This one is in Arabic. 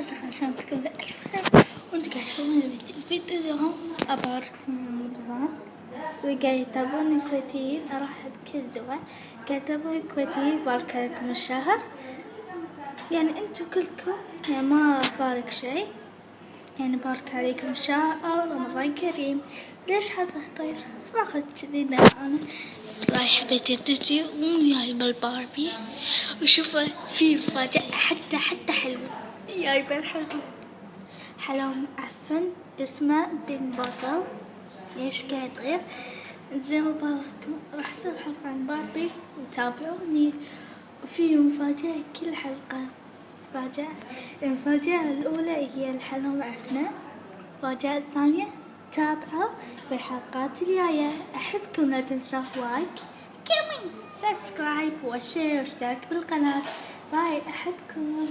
أسف عشان تكون بألف خير وانتوا قاعد تشوفون الفيديو اليوم. أباركم من رمضان وقاعد يتابعون الكويتيين. أرحب بكل دول قاعد يتابعون الكويتيين. بارك عليكم الشهر، يعني انتوا كلكم يعني ما فارق شيء، يعني بارك عليكم الشهر رمضان كريم. ليش هذا طير فاخذ كذي؟ لا أنا رايحة بيت جدتي وجايبة الباربي، وشوفوا في مفاجأة حتى حلوة جايبة حلوة معفن اسمه بن بازل. ليش قاعد غير زي ما باركم راح أسوي حلقة عن باربي وتابعوني. وفي مفاجأة كل حلقة مفاجأة. المفاجأة الأولى هي الحلوة معفنة، المفاجأة الثانية تابعوا بالحلقات الجاية. أحبكم، لا تنسوا لايك كومنت سبسكرايب وشير واشتراك بالقناة. باي، أحبكم.